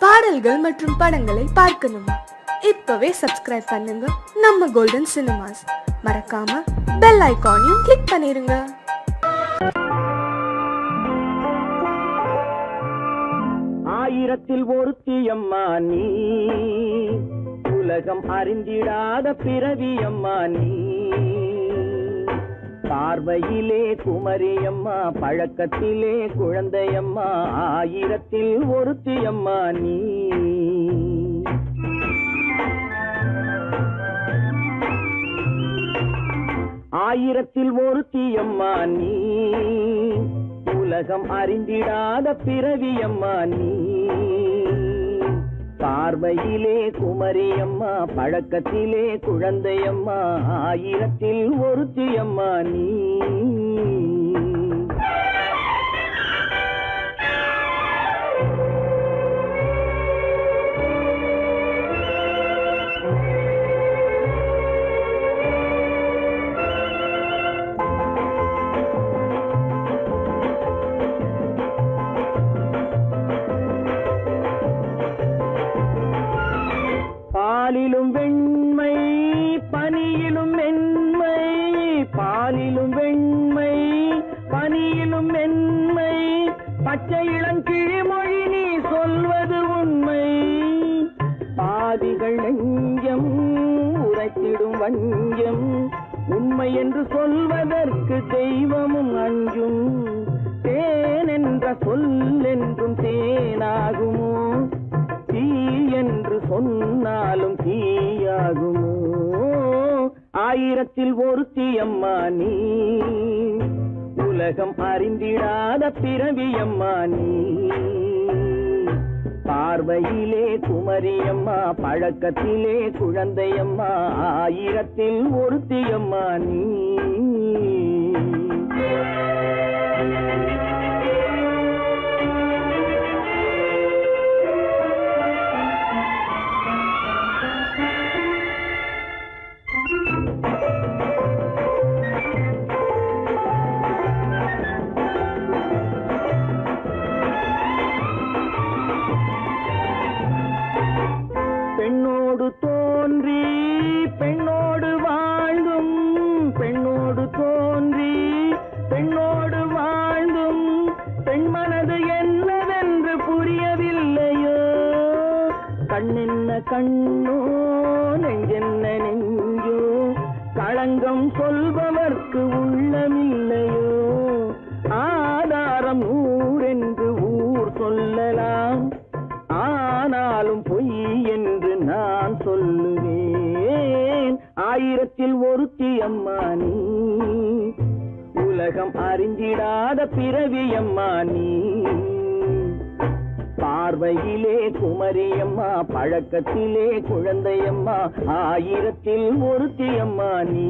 பாடல்கள் மற்றும் படங்களை பார்க்கணுமா? இப்பவே சப்ஸ்கிரைப் பண்ணுங்க நம்ம கோல்டன் சினிமாஸ். மறக்காம பெல் ஐகானையும் கிளிக் பண்ணிருங்க. ஆயிரத்தில் ஒருத்தி அம்மா நீ, உலகம் அறிந்திடாத பிறவி அம்மா நீ. பார்வையிலே குமரியம்மா, பழக்கத்திலே குழந்தையம்மா, ஆயிரத்தில் ஒருத்தி அம்மா நீ. ஆயிரத்தில் ஒருத்தி அம்மா நீ, உலகம் அறிந்திடாத பிறவி அம்மா நீ. பார்வையிலே குமரியம்மா, பழக்கத்திலே குழந்தையம்மா, ஆயிரத்தில் ஒருத்தி அம்மா நீ. பாலிலும் வெண்மை, பனியிலும் மென்மை, பாலிலும் வெண்மை, பனியிலும் மென்மை, பச்சை இளங்கிழிமொழி நீ சொல்வது உண்மை. பாதிகள் நெஞ்சம் உரைத்திடும் வஞ்சம், உண்மை என்று சொல்வதற்கு தெய்வமும் அஞ்சும். தேன் என்ற சொல் என்றும் தேனாகுமோ, தீ என்று சொன்னாலும் தீயாகுமோ. ஆயிரத்தில் ஒருத்தி அம்மா நீ, உலகம் அறிந்திடாத பிறவி அம்மா நீ. பார்வையிலே குமரியம்மா, பழக்கத்திலே குழந்தையம்மா, ஆயிரத்தில் ஒருத்தி அம்மா நீ. பெண்ணோடு தோன்றி பெண்ணோடு வாழ்ந்தும், பெண்ணோடு தோன்றி பெண்ணோடு வாழ்ந்தும், பெண் மனது என்னவென்று புரியவில்லையோ. கண்ணென்ன கண்ணோ, நெஞ்சென்ன நெஞ்சோ, களங்கம் சொல்பவர்க்கு உள்ளமில்லையோ. ஆதாரம் ஊரென்று ஊர் சொல்லலாம், ஆனாலும் பொய் என்று நான் சொல்லுவேன். ஆயிரத்தில் ஒருத்தி அம்மா நீ, உலகம் அறிந்திடாத பிறவி அம்மா நீ. பார்வையிலே குமரியம்மா, பழக்கத்திலே குழந்தையம்மா, ஆயிரத்தில் ஒருத்தி அம்மா நீ.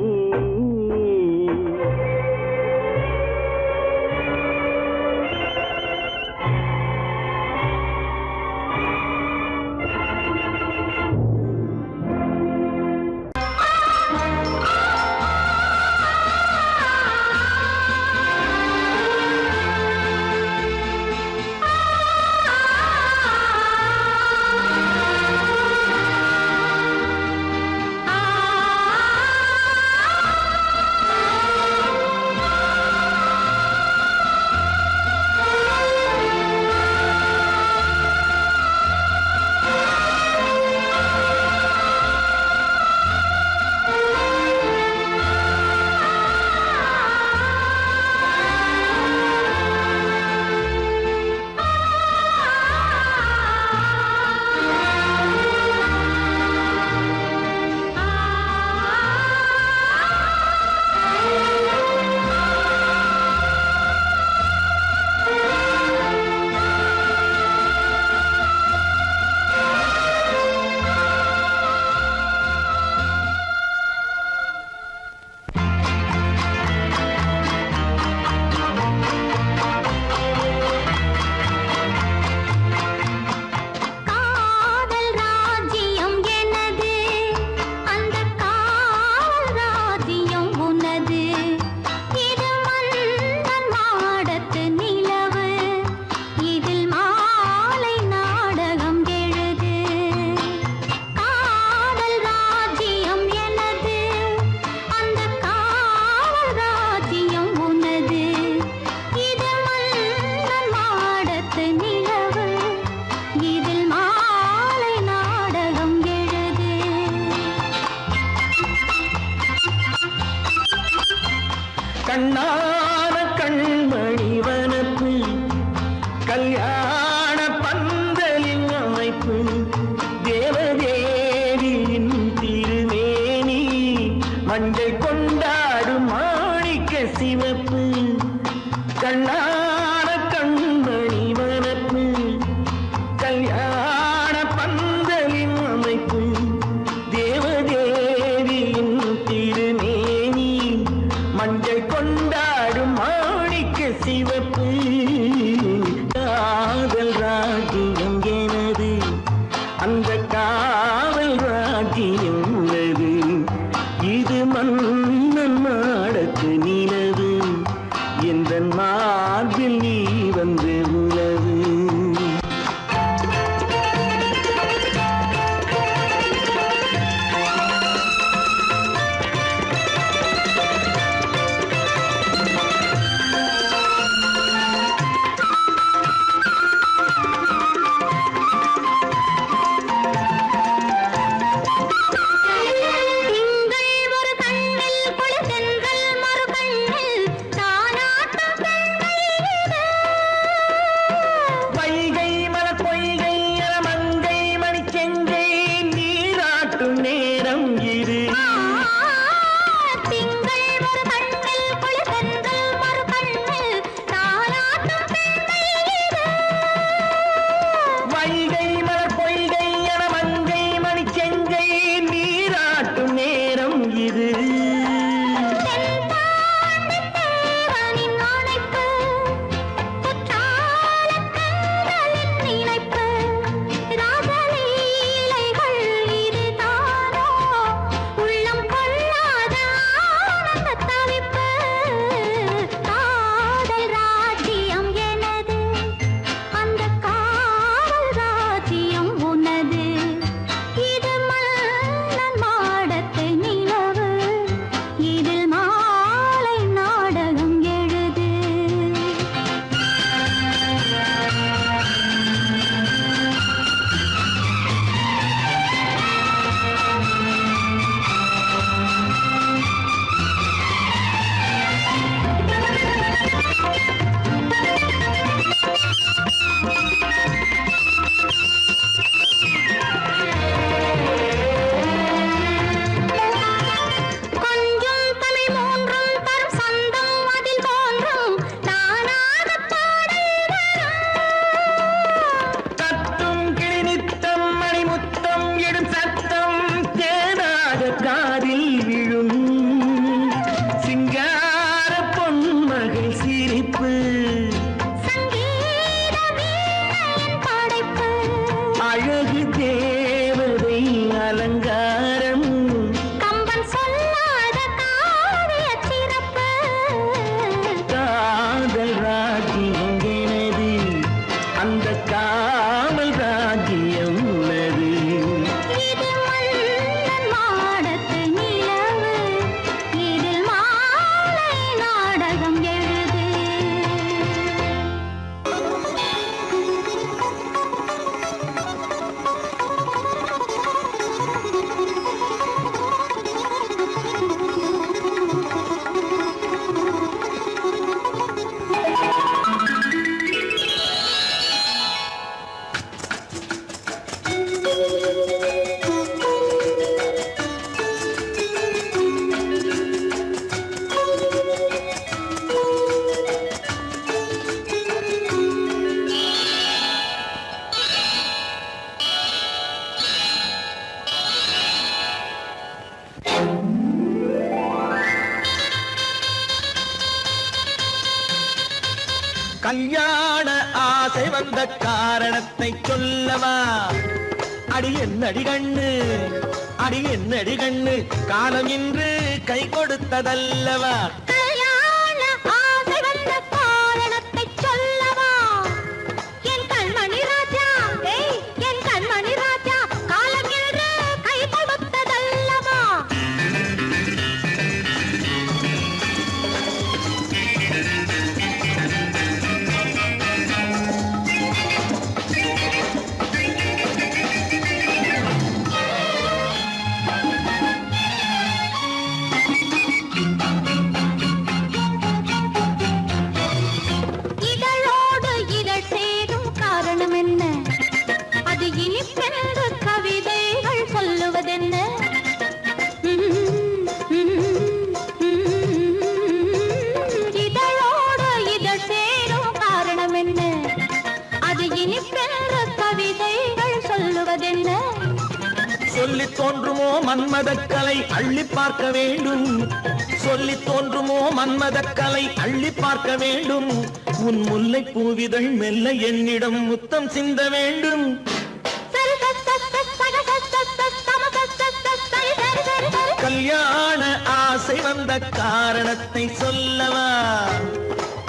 மஞ்சள் கொண்டாடும் மாணிக்க சிவப்பு கண்ணான கண்மணி வனப்பு கல்யாண பந்தலின் அமைப்பு தேவதேவியின் திருமேனி மஞ்சள் கொண்டாடும் மாணிக்க சிவப்பு காதல் ராஜ்யம் எனது அந்த காவல் ராஜ்யம் உள்ளது இது மன்னன் மாடத்து நிலவு எந்த மார்பில் நீ வந்து உலவு கல்யாண ஆசை வந்த காரணத்தை சொல்லவா? அடி என்னடி கண்ணு, அடி என்னடி கண்ணு, காலம் இன்று கை கொடுத்ததல்லவா? கல்யாண ஆசை வந்த காரணத்தை சொல்லவா? என் கண்மணி ராஜா, என் கண்மணி ராஜா, காலம் இன்று கை கொடுத்ததல்லவா? இனிப்பென்று கவிதைகள் சொல்லுவதென்ன? சொல்லி தோன்றுமோ மன்மதக்கலை அள்ளி பார்க்க வேண்டும், சொல்லி தோன்றுமோ மன்மதக்கலை அள்ளி பார்க்க வேண்டும். உன் முல்லை பூவிதழ் மெல்ல என்னிடம் முத்தம் சிந்த வேண்டும். கல்யாண ஆசை வந்த காரணத்தை சொல்லவா,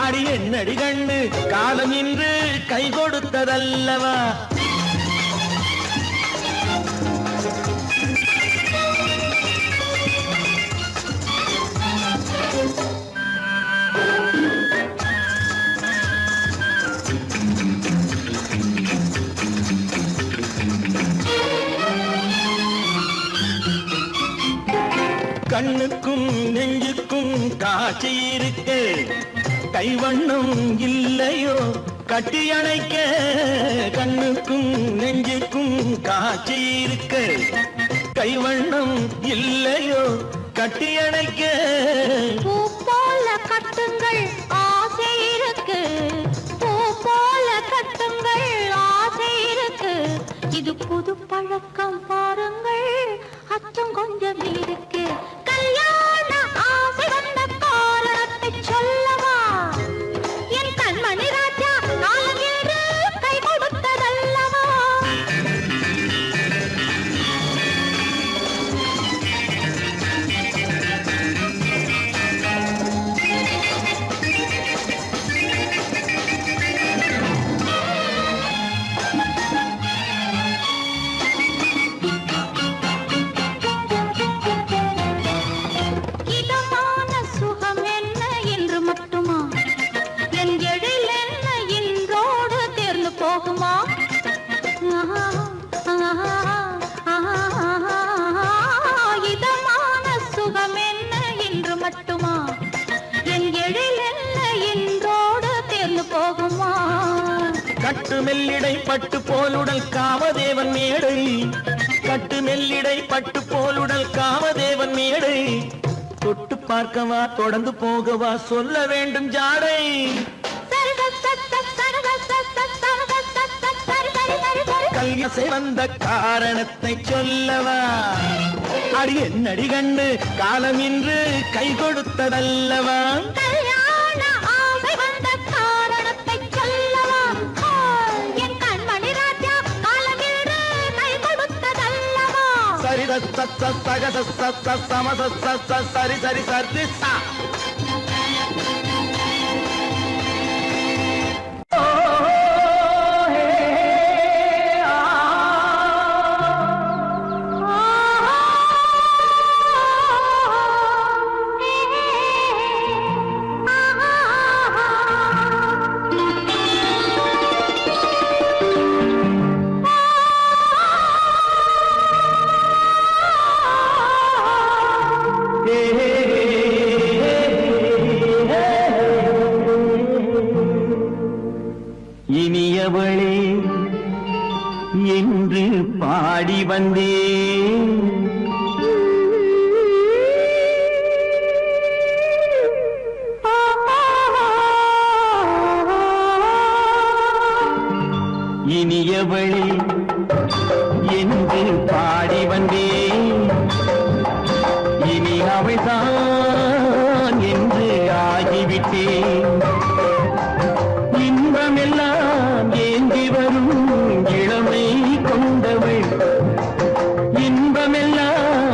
அடி என்னடி கண்டு காலம் இன்று கை கொடுத்ததல்லவா. கண்ணுக்கும் நெஞ்சுக்கும் காட்சி இருக்கு, கைவண்ணம் இல்லையோ கட்டி அணைக்க. கண்ணுக்கும் நெஞ்சுக்கும் காட்சி இருக்கு, கைவண்ணம் இல்லையோ கட்டி அணைக்க. பூ போல கட்டுங்கள் ஆசை இருக்கு, பூ போல கட்டுங்கள் ஆசை இருக்கு. இது புது பழக்கம் பாருங்கள், அச்சம் கொஞ்சம் இருக்கு. கல்யாண ஆசை வந்த காரணத்தை சொல்லவா, என் கண்மணி ராஜா காலம் என்று கை கொடுத்ததல்லவா. இதமான சுகம் என்ன என்று மட்டுமா, என் எழில் என்ன என்றோடு தேர்ந்து போகுமா. கட்டு மெல்லிடை பட்டு போலுடல் காமதேவன் மேடை, கட்டு மெல்லிடை பட்டு போலுடல் காமதேவன் மேடை. தொட்டு பார்க்கவா தொடர்ந்து போகவா சொல்ல வேண்டும் ஜாடை. கல்யாணம் வந்த காரணத்தை சொல்லவா, அடி என்னடி கண்டு காலம் இன்று கை கொடுத்ததல்லவா. கல்யாண ஆசை வந்த காரணத்தை சொல்லவா, என் கண்மணி ராஜா காலம் என்று கை கொடுத்ததல்லவா. சரி சக சம சரி சரி சரி சா. இனியவளே என்று பாடி வந்தேன், இனியவளே என்று பாடி வந்தேன். இனி அவள்தான் என்று ஆகிவிட்டேன். இன்பமெல்லாம் ஏந்தி வரும் இளமை கொண்டவள், இன்பமெல்லாம்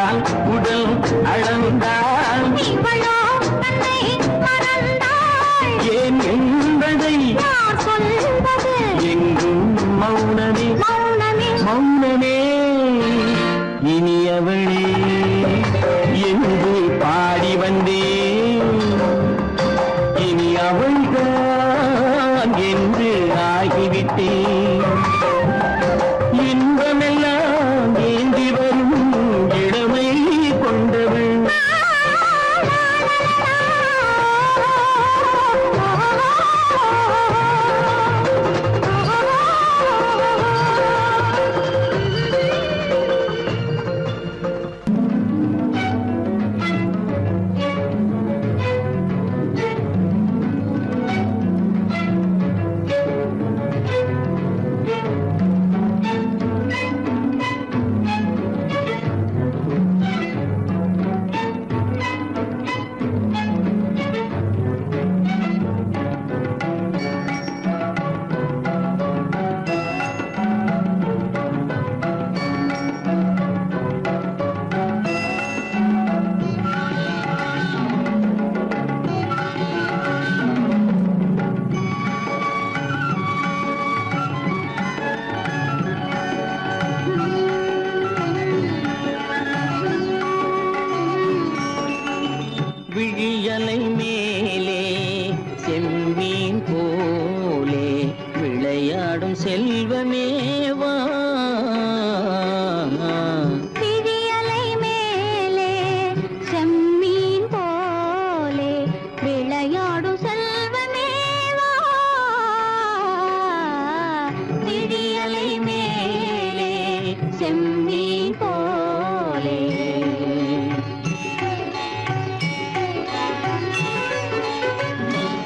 அளந்தால் உடல் அளந்தால் இவளோ தன்னை மறந்தாள். ஏன் என்பதை யார் சொல்வது? எங்கும் மௌனமே மௌனமே மௌனமே இனியவளே என்று பாடி வந்தேன். இனி அவள்தான் என்று ஆகிவிட்டேன். இன்பமெல்லாம் ஏந்தி வரும் இளமை கொண்டவள். விழியலை மேலே செம்மீன் போலே விளையாடும் செல்வமேவா. விழியலை மேலே செம்மீன் போலே விளையாடும் செல்வமேவா. விழியலை மேலே செம்மீன் போலே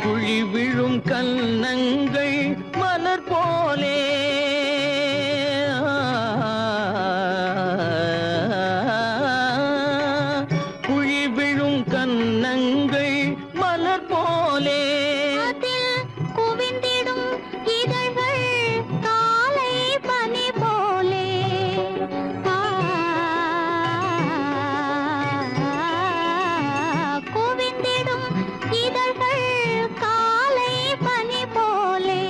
குழி விழும் கன்னங்கள் மலர் போலே குழி விழும் கன்னங்கள் மலர் போலே அதில் குவிந்திடும் இதழ்கள் காலை பனி போலே. குவிந்திடும் இதழ்கள் காலை பனி போலே.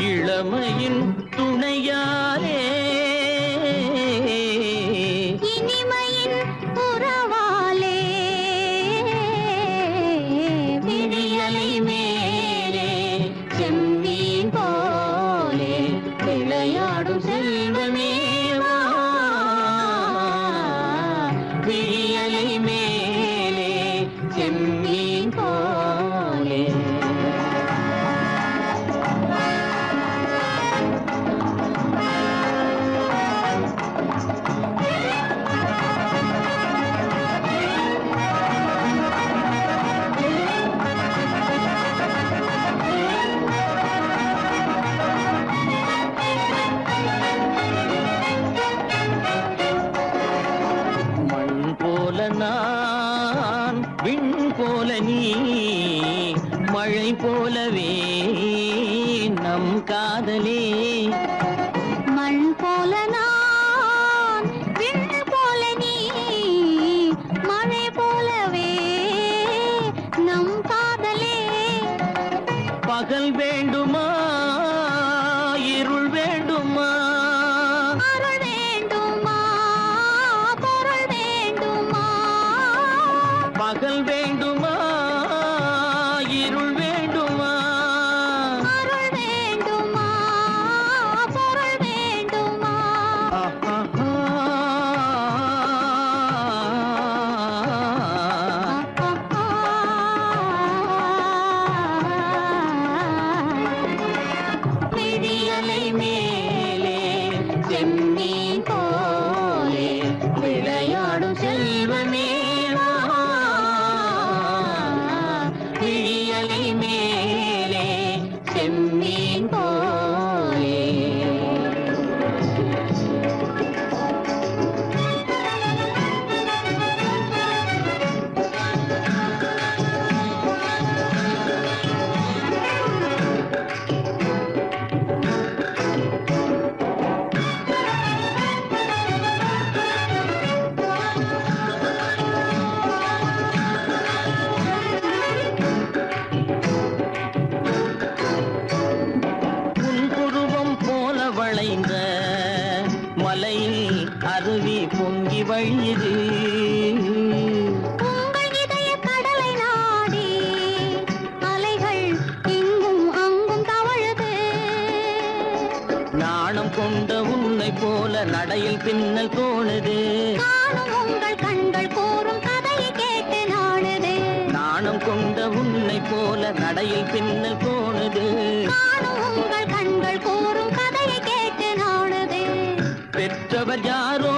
இளமையின் துணையாலே இனிமையின் உறவாலே விழியலை மேலே செம்மீன் போலே விளையாடும் செல்வமேவா. விழியலை மேலே செம்மீன் போலே மண் போல நான் விண் போல நீ மழை போலவே நம் காதலே. மண் போல நான் விண் போல நீ மழை போலவே நம் காதலே. பகல் வேண்டுமா இருள் வேண்டுமா அருள் வேண்டுமா பொருள் வேண்டுமா. பகல் வேண்டுமா இருள் வேண்டுமா அருள் வேண்டுமா பொருள் வேண்டுமா. வழியுது. உங்கள் இதய கடலை நாடி அலைகள் இங்கும் அங்கும் தவழுது. நாணம் கொண்ட உன்னை போல நடையில் பின்னல் தோணுது. காணும் உங்கள் கண்கள் கூறும் கதையை கேட்டு நாடுது. நாணம் கொண்ட உன்னை போல நடையில் பின்னல் தோணுது. காணும் உங்கள் கண்கள் கூறும் கதையை கேட்டு நாடுது. பெற்றவர் யாரோ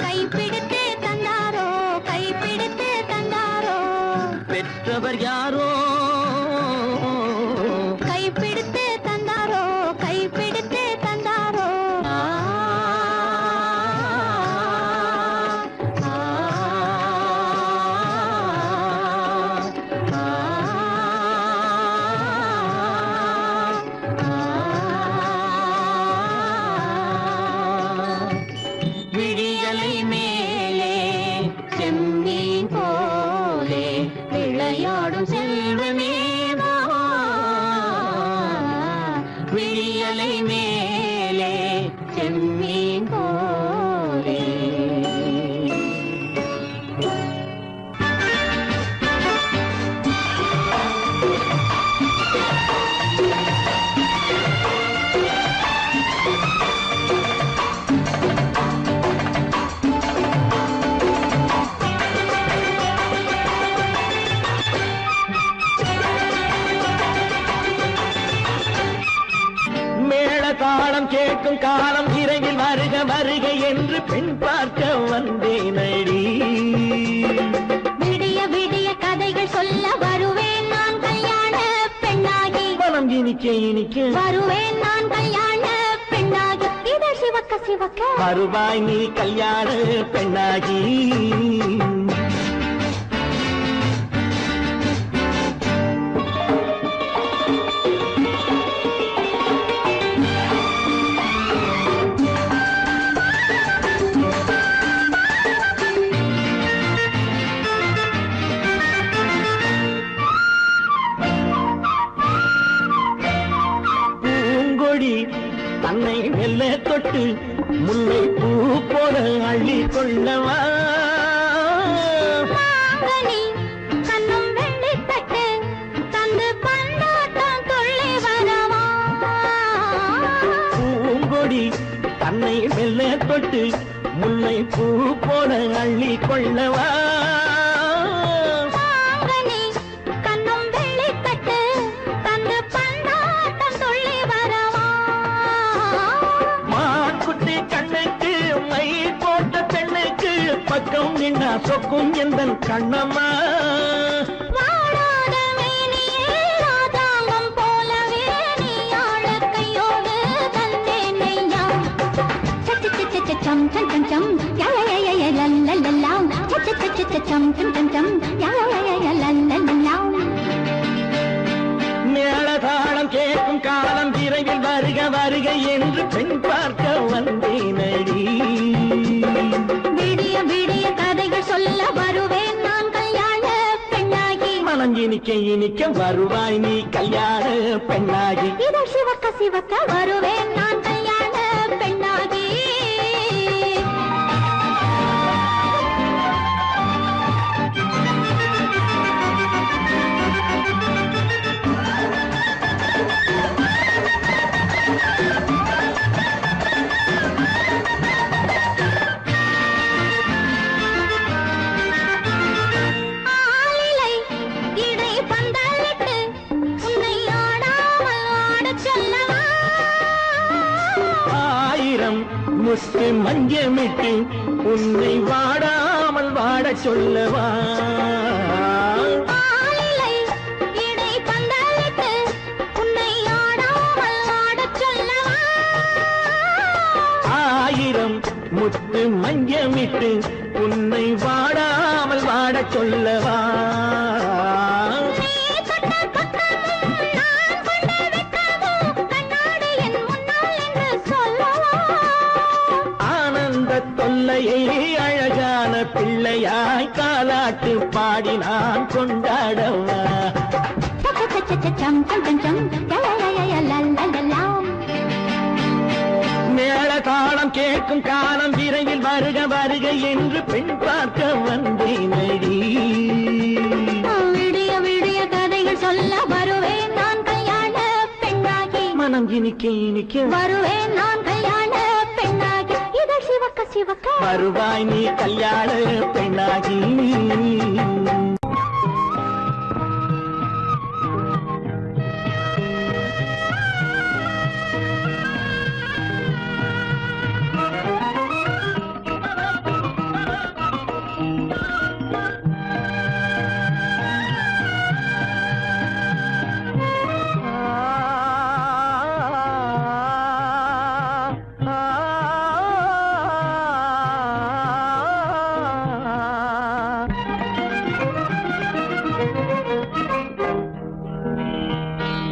கைப்பிடித்து தந்தாரோ கைப்பிடித்து தந்தாரோ. பெற்றவர் யாரோ கைப்பிடித்து தந்தாரோ கைப்பிடித்து தந்தாரோ. ஆ, ஆ, விழியலை மேலே செம்மீன் போலே விளையாடும் செல்வமே வா. விழியலை மேலே செம்மீன் போலே. மேள தாளம் கேட்கும் காலம் விரைவில் வருக வருக என்று பெண் பார்க்க வந்தேனடி. விடிய விடிய கதைகள் சொல்ல வருவேன் நான் கல்யாண பெண்ணாகி. மனம் இனிக்க இனிக்க வருவேன் நான் கல்யாண பெண்ணாகி. இதை சிவக்க சிவக்க வருவாய் நீ கல்யாண பெண்ணாகி. பூங்கொடி தன்னை மெல்ல தொட்டு முல்லை பூ போல அள்ளி கொள்ளவா. மாங்கனி கண்ணும் வெள்ளித்தட்டு தந்து பந்தாட்டம் துள்ளி வரவா. பூங்கொடி தன்னை மெல்ல தொட்டு முல்லை பூ போல அள்ளி கொள்ளவா. மாங்கனி கண்ணும் வெள்ளித்தட்டு தந்து பந்தாட்டம் துள்ளி வரவா. மான்குட்டி கண்ணுக்கு மை போட்ட பெண்ணுக்கு பக்கம் நின்னா சொக்கும் எந்தன் கண்ணம்மா. வாழாத மேனியே ராதாங்கம் போலவே நீ ஆள கையோடு தந்தேன் ஐயா. சச்ச சச்ச சச்சம் சம் சம் சம் யா யா யா யா லல்லல்லா. சச்ச சச்ச சச்சம் சம் சம் சம் யா யா யா யா லல்லல்லா. மேளதாளம் கேட்கும் காலம் விரைவில் வருக வருக என்று பெண் பார்க்க வந்தேனடி. விடிய விடிய கதைகள் சொல்ல வருவேன் நான் கல்யாண பெண்ணாகி. மனம் இனிக்க இனிக்க வருவாய் நீ கல்யாண பெண்ணாகி. இதை சிவக்க சிவக்க வருவேன் நான் கல்யாண பெண்ணாகி. ஆலிலை இடை பந்தலிட்டு உன்னை ஆடாமல் ஆடச் சொல்லவா. ஆயிரம் முத்து மஞ்சமிட்டு உன்னை வாடாமல் வாடச் சொல்லவா. ஆலிலை இடை பந்தலிட்டு உன்னை ஆடாமல் ஆடச் சொல்லவா. ஆயிரம் முத்து மஞ்சமிட்டு உன்னை வாடாமல் வாடச் சொல்லவா. நீ தொட்ட பக்கமும் நான் கொண்ட வெட்கமும் கண்ணாடி என் முன்னால் என்று சொல்லவா. ஆனந்த தொல்லையை அழகான பிள்ளையாய் காலாட்டு பாடி நான் கொண்டாடவா. சம் சம் சம் சம் யா யா யா யா லல்லல்லா. மேளதாளம் கேட்கும் காலம் விரைவில் வருக வருக என்று பெண் பார்க்க வந்தேனடி. விடிய விடிய கதைகள் சொல்ல வருவேன் நான் கல்யாண பெண்ணாகி. மனம் இனிக்க இனிக்க வருவேன் நான் கல்யாண பெண்ணாகி. இதழ் சிவக்க சிவக்க வருவாய் நீ கல்யாண பெண்ணாகி.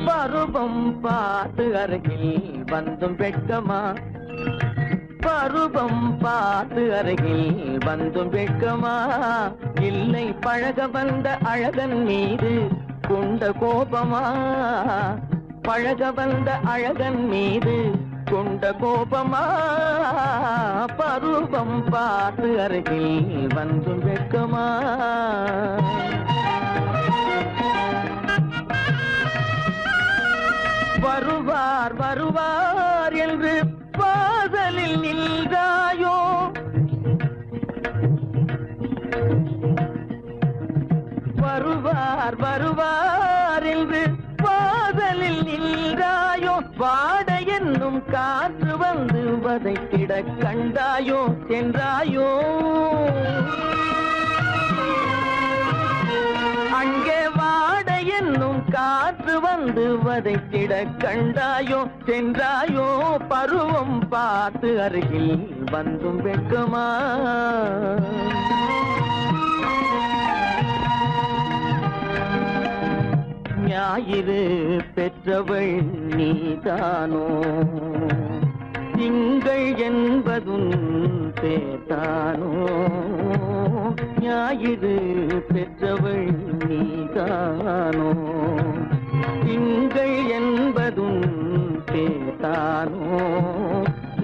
பருவம் பார்த்து அருகில் வந்தும் வெட்கமா, பருவம் பார்த்து அருகில் வந்தும் வெட்கமா, இல்லை பழக வந்த அழகன் மீது கொண்ட கோபமா, பழக வந்த அழகன் மீது கொண்ட கோபமா, பருவம் பார்த்து அருகில் வந்தும் வெட்கமா. வருவார் வருவார் என்று வாசலில் நின்றாயோ, வருவார் வருவார் என்று வாசலில் நின்றாயோ, வாட என்னும் காற்று வந்து வதைத்திட கண்டாயோ சென்றாயோ, அங்கே வாட என்னும் காற்று வந்து வதைத்திட கண்டாயோ சென்றாயோ, பருவம் பார்த்து அருகில் வந்தும் வெட்கமா. ஞாயிறு பெற்றவள் நீதானோ, திங்கள் என்பதும் பேத்தானோ, ஞாயிறு பெற்றவள் நீதானோ, திங்கள் என்பதும் பேத்தானோ,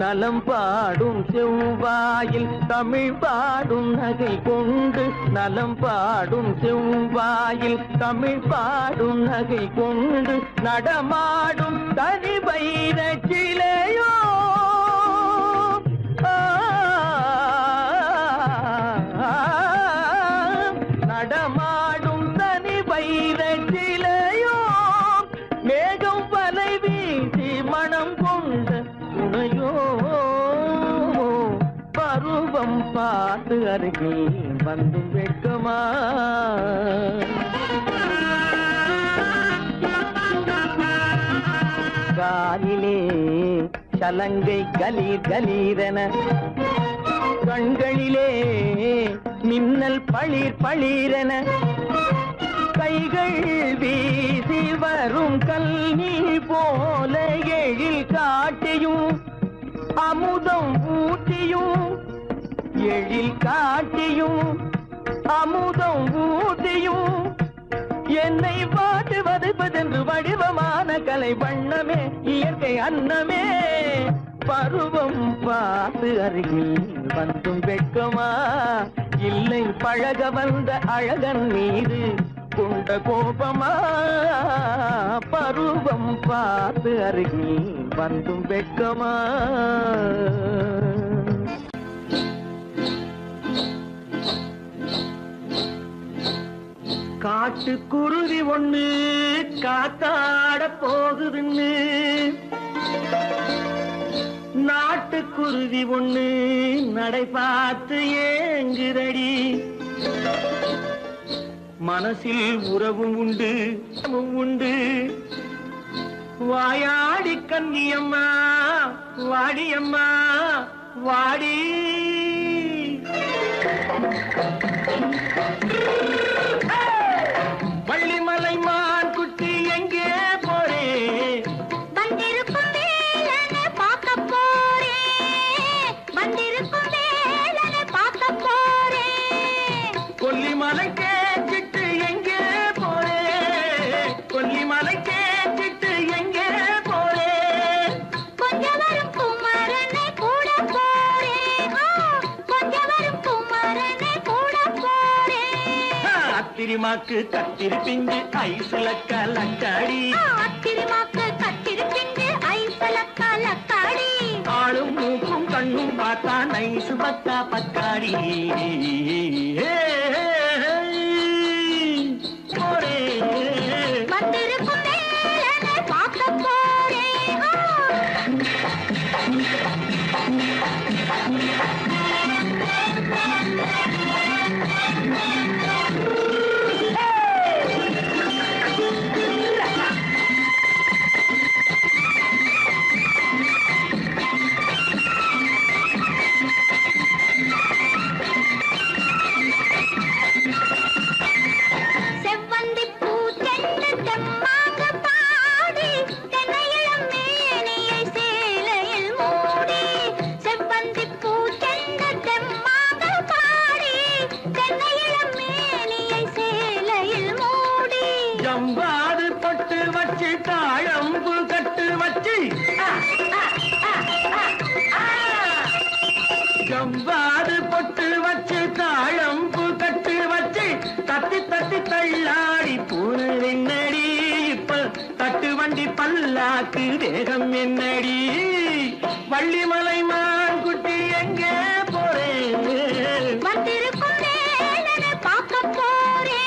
நலம் பாடும் செவ்வாயில் தமிழ் பாடும் நகை கொண்டு, நலம் பாடும் செவ்வாயில் தமிழ் பாடும் நகை கொண்டு, நடமாடும் தனி வைர சிலையோ, நடமாடும் தனி வைர சிலையோ, மேகம் வலை வீசி மனம் கொண்ட துணையோ, பருவம் பார்த்து அருகில் வந்தும் வெட்கமா. காலிலே சலங்கை கலீர் கலீரென, கண்களிலே மின்னல் பளிர் பளிரென, கைகள் வீசி வரும் கல்நீர் போல எழில் காட்டியும் அமுதம் ஊட்டியும், எழில் காட்டியும் அமுதம் ஊட்டியும், என்னை பாட்டு வதைப்பதென்று வடிவமான கலை வண்ணமே இயற்கை அன்னமே, பருவம் பார்த்து அருகில் வந்தும் வெட்கமா, இல்லை பழக வந்த அழகன் மீது கொண்ட கோபமா, பருவம் பார்த்து அருகில் வந்தும் வெட்கமா. காட்டுக்குருவி ஒண்ணு காத்தாட போகுதுன்னு, நாட்டுக்குருவி ஒண்ணு நடை பார்த்து ஏங்குதடி, மனசில் உறவும் உண்டு உண்டு, வாயாடி கன்னியம்மா வாடியம்மா வாடி. வள்ளிமலை மான் குட்டி எங்கே போறே, வந்திருக்கும் வேலனை பார்க்க போறேன், வந்திருக்கும் வேலனை பார்க்க போறேன். கொல்லிமலை கேச்சிட்டு எங்கே போறே, கொல்லிமலை கேச்சிட்டு எங்கே போறே, கொஞ்சம் வரும் குமரனை கூட போறேன். ஆத்திரிமாக்கு கத்திரி பிஞ்சு ஐசுல கலக்காடி ஆத்திரிமாக்கு கத்திரி பிஞ்சு ஐசுல கலக்காடி ஆளும் மூக்கும் கண்ணும் பார்த்தா நைசு பக்கா பக்காடி வந்திருக்கும் வேலனை பார்க்க போறேன் செவ்வந்தி பூ தென்ன தெம்மாக பாடி தென்னையிளம் மேனியை சேலையில் மூடி செவ்வந்தி பூ தென்ன தெம்மாக பாடி தென்னையிளம் மேனியை சேலையில் மூடி ஜம்பாது பட்டு வச்சு தாழம்பு கட்டு வச்சு ஜம்பாது பொட்டு வச்சு தாழம்பு கட்டு வச்சு தட்டி தட்டி தள்ளாடி பூரு என்னடி இப்ப தட்டு வண்டி பல்லாக்கு வேகம் என்னடி வள்ளிமலை மான் குட்டி எங்கே போறேன் வந்திருக்கும் வேலனை பார்க்க போறேன்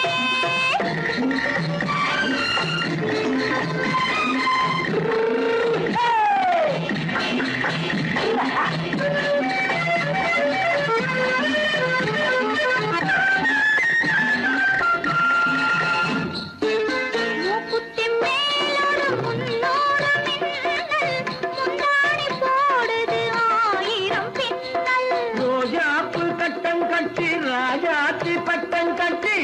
மூக்குத்தி மேலோடு முன்னோடு மின்னல் முந்தாணி போடுது ஆயிரம் பின்னல் ரோஜாப்பு கட்டம் கட்டி ராஜாத்தி பட்டம் கட்டி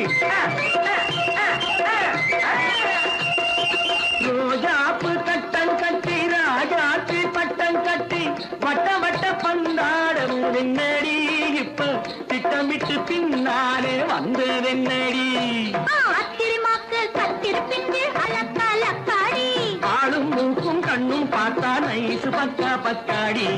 ரோஜாப்பு கட்டம் கட்டி ராஜாத்தி பட்டம் கட்டி வட்ட வட்ட பந்தாடம் என்னடி இப்ப திட்டமிட்டு பின்னாலே வந்ததென்னடி ஆத்திரிமாக்கு கத்திரி பிஞ்சு அலக்காடி ஆளும் மூக்கும் கண்ணும் பார்த்தா நைசு பக்கா பக்காடி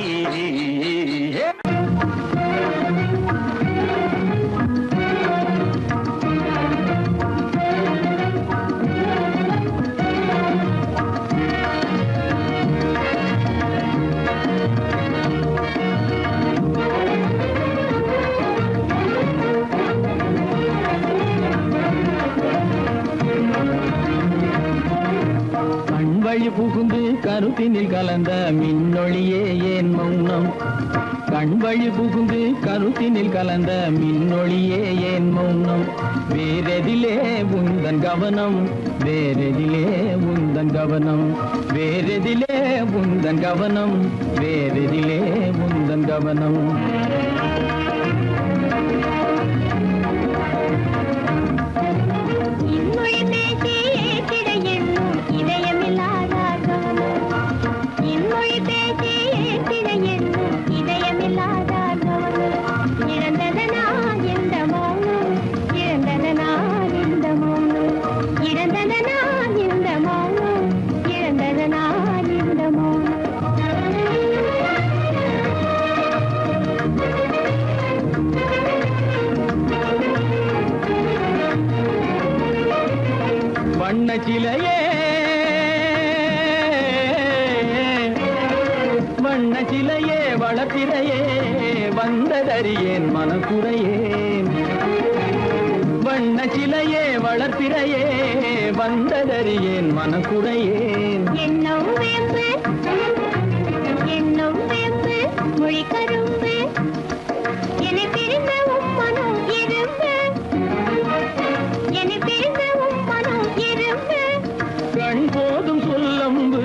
கண்வழி புகுந்து கருத்தினில் கலந்த மின்னொளியே ஏன் மௌனம் கண்வழி புகுந்து கருத்தினில் கலந்த மின்னொளியே ஏன் மௌனம் வேறெதிலே உந்தன் கவனம் வேறெதிலே உந்தன் கவனம் வேறெதிலே உந்தன் கவனம் வேறெதிலே உந்தன் கவனம் இன்மொழி பேசி ஏற்றிட எண்ணும் இதயமில்லாதார் கவனம் இன்மொழி பேசி ஏற்றிட எண்ணும் இதயமில்லாதார் கவனம் இழந்ததனா இந்த மௌனம் இழந்ததனா இந்த மௌனம் இழந்ததனா இந்த மௌனம் இழந்ததனா இந்த மௌனம் வண்ண சிலையே வண்ண சிலையே வளர்த்திரையே வந்ததறியேன் மனக்குறையேன் வண்ண சிலையே வளர்த்திரையே வந்ததறியேன் மனக்குறையேன் என்னும் வேம்பு மொழி கரும்பு என்னை பிரிந்த உம்மனும் இரும்பு என்னை பிரிந்த உம்மனும் இரும்பு கண் போதும் சொல்லம்பு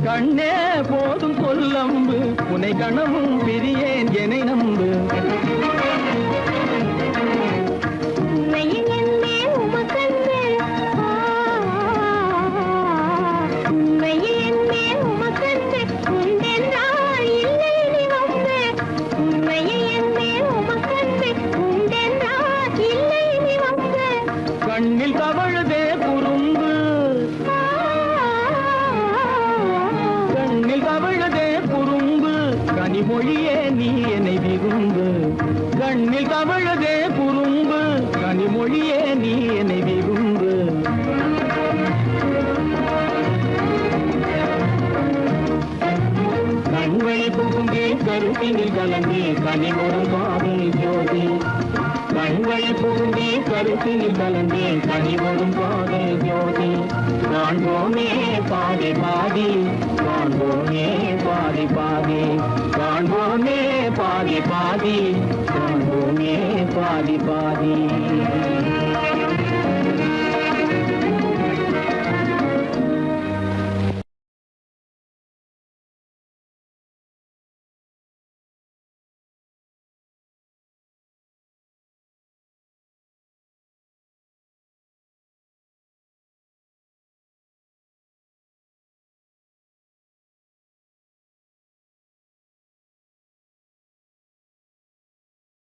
கண்ணே போதும் சொல்லம்பு உனை கணமும் பிரியேன் என்னை நம்பு உண்மையில் என்னே உமக்கன்று உண்மையில் என்னே உமக்கன்று உண்டென்றால் இல்லை நீ வம்பு உண்மையில் என்னே உமக்கன்று உண்டென்றால் இல்லை நீ வம்பு கண்ணில் தவழுதே குறும்பு கண்ணில் தவழுதே குறும்பு கனிமொழியே நீ என்னை கண்ணில் தவழதே குறும்பு கனிமொழியே நீ என்னை விரும்பு கண்களை புகுந்தே கருத்தினில் கலந்தே கனிமொரும் காதல் ஜோதி கண்களை புகுந்தே கருத்தினில் கலந்தே கனிமொரும் காதல் ஜோதி காண்போமே பாதி பாதி காண்போமே பாதி பாதி காண்போமே பாதி பாதி காண்போமே பாதி பாதி